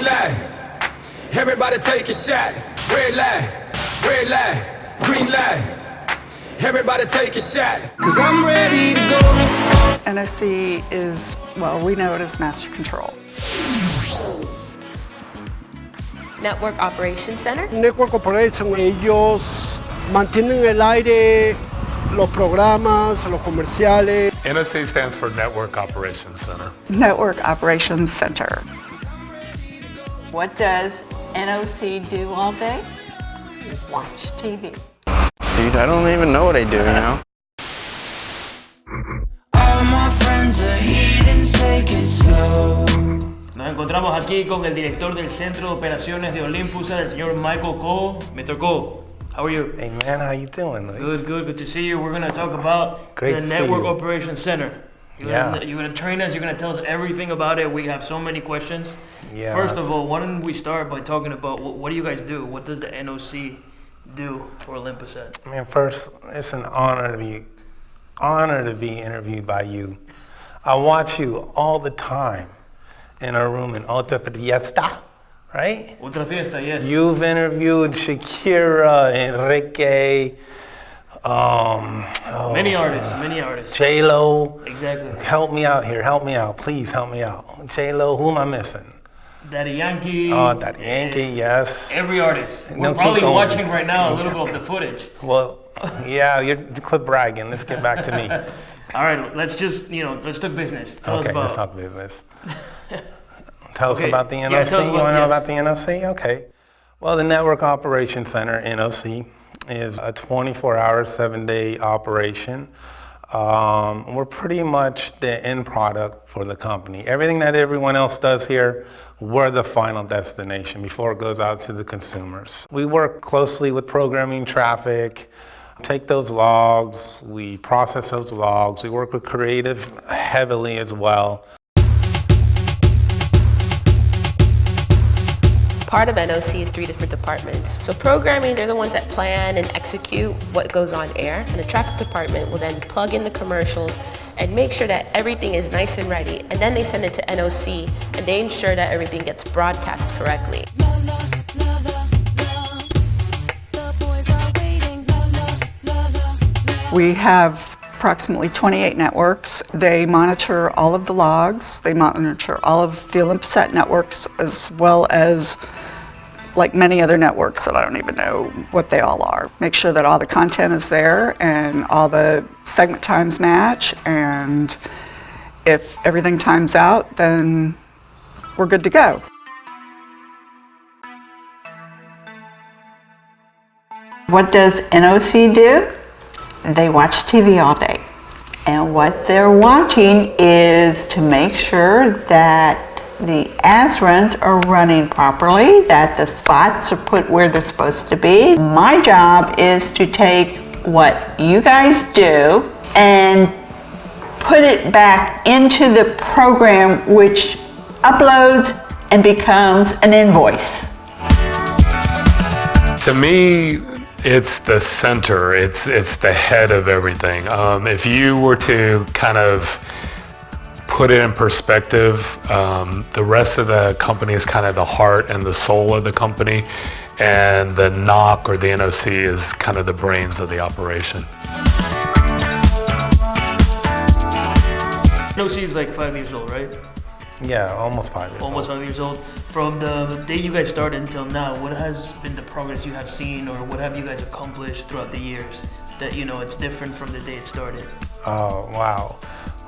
green light. Everybody take a shot. Red light, green light. Everybody take a shot. 'Cause I'm ready to go. NOC is, well, we know it as master control. Network Operations Center. Network Operations, ellos mantienen el aire los programas, los comerciales. NOC stands for Network Operations Center. Network Operations Center. What does NOC do all day? Watch TV. Dude, I don't even know what I do, you know? All my friends are heathens, take it slow. Nos encontramos aquí con el director del Centro de Operaciones de Olympusat, el señor Michael Cole. Mr. Cole, how are you? Hey man, how you doing? Good to see you. We're going to talk about Great the to see Network you. Operations Center. You're going to train us, you're going to tell us everything about it. We have so many questions. Yeah. First of all, why don't we start by talking about what do you guys do? What does the NOC do for Olympusat? Man, first, it's an honor to be interviewed by you. I watch you all the time in our room in Otra Fiesta, right? Otra Fiesta, yes. You've interviewed Shakira, Enrique, many artists. J-Lo. Exactly. Help me out here, please help me out. J-Lo, who am I missing? Daddy Yankee. Oh, Daddy Yankee, yes. Every artist. No, We're probably keep going. watching right now a little bit of the footage. Well, yeah, you quit bragging. Let's get back to me. All right, let's just, let's talk business. Tell us Okay, about. let's talk business. Tell us Okay, about the NOC. yeah, tell us You want to know yes. about the NOC? Okay. Well, the Network Operations Center, NOC, is a 24-hour, 7-day operation. We're pretty much the end product for the company. Everything that everyone else does here, we're the final destination before it goes out to the consumers. We work closely with programming traffic, take those logs, we process those logs, we work with creative heavily as well. Part of NOC is 3 different departments. So programming, they're the ones that plan and execute what goes on air. And the traffic department will then plug in the commercials and make sure that everything is nice and ready. And then they send it to NOC and they ensure that everything gets broadcast correctly. We have approximately 28 networks. They monitor all of the logs. They monitor all of the Olympusat networks, as well as like many other networks that I don't even know what they all are. Make sure that all the content is there and all the segment times match, and if everything times out, then we're good to go. What does NOC do? They watch TV all day. And what they're watching is to make sure that the ads runs are running properly, that the spots are put where they're supposed to be. My job is to take what you guys do and put it back into the program, which uploads and becomes an invoice. To me, it's the center. It's the head of everything. If you were to kind of put it in perspective, the rest of the company is kind of the heart and the soul of the company, and the NOC or the NOC is kind of the brains of the operation. NOC is like 5 years old, right? Yeah, almost 5 years Almost old. 5 years old. From the day you guys started until now, what has been the progress you have seen, or what have you guys accomplished throughout the years that it's different from the day it started? Oh, wow.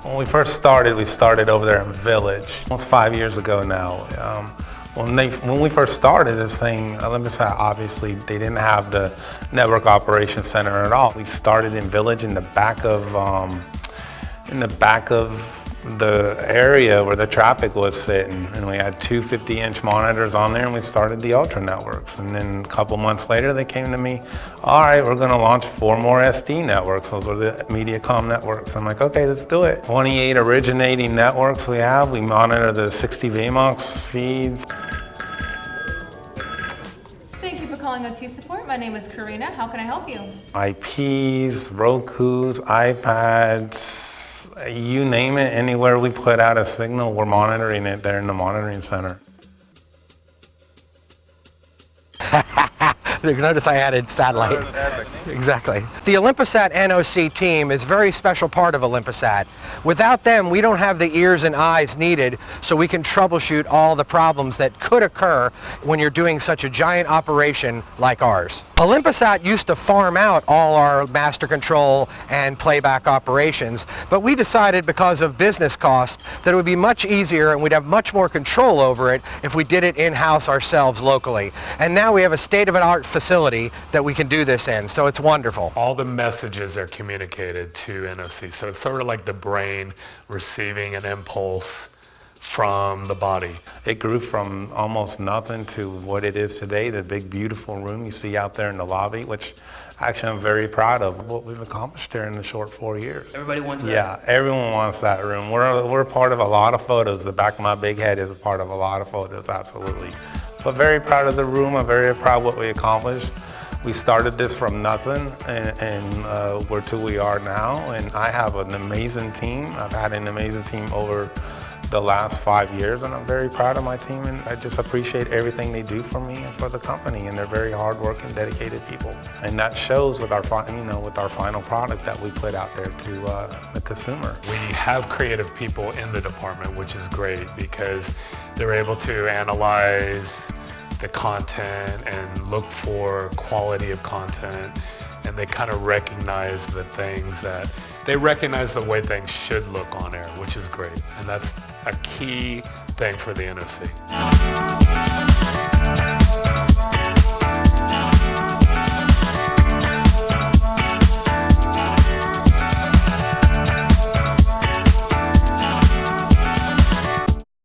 When we first started, we started over there in Village, almost 5 years ago now. When we first started this thing, Olympusat, obviously, they didn't have the Network Operations Center at all. We started in Village in the back of the area where the traffic was sitting, and we had 2 50-inch monitors on there, and we started the Ultra networks. And then a couple months later, they came to me, all right, we're gonna launch 4 more SD networks. Those were the MediaCom networks. I'm like, okay, let's do it. 28 originating networks we have. We monitor the 60 VMOX feeds. Thank you for calling OT Support. My name is Karina. How can I help you? IPs, Rokus, iPads, you name it, anywhere we put out a signal, we're monitoring it there in the monitoring center. Notice I added satellite. Exactly. The Olympusat NOC team is a very special part of Olympusat. Without them, we don't have the ears and eyes needed so we can troubleshoot all the problems that could occur when you're doing such a giant operation like ours. Olympusat used to farm out all our master control and playback operations, but we decided because of business costs that it would be much easier and we'd have much more control over it if we did it in-house ourselves locally. And now we have a state-of-the-art facility that we can do this in, so it's wonderful. All the messages are communicated to NOC, so it's sort of like the brain receiving an impulse from the body. It grew from almost nothing to what it is today, the big beautiful room you see out there in the lobby, which actually I'm very proud of what we've accomplished here in the short 4 years. Everybody wants that. Yeah, everyone wants that room. We're part of a lot of photos. The back of my big head is a part of a lot of photos, absolutely. But very proud of the room. I'm very proud of what we accomplished. We started this from nothing and we're to where we are now. And I have an amazing team. I've had an amazing team over the last 5 years, and I'm very proud of my team, and I just appreciate everything they do for me and for the company, and they're very hardworking, dedicated people. And that shows with our final product that we put out there to the consumer. We have creative people in the department, which is great because they're able to analyze the content and look for quality of content, and they kind of recognize the things that they recognize the way things should look on air, which is great. And that's a key thing for the NOC.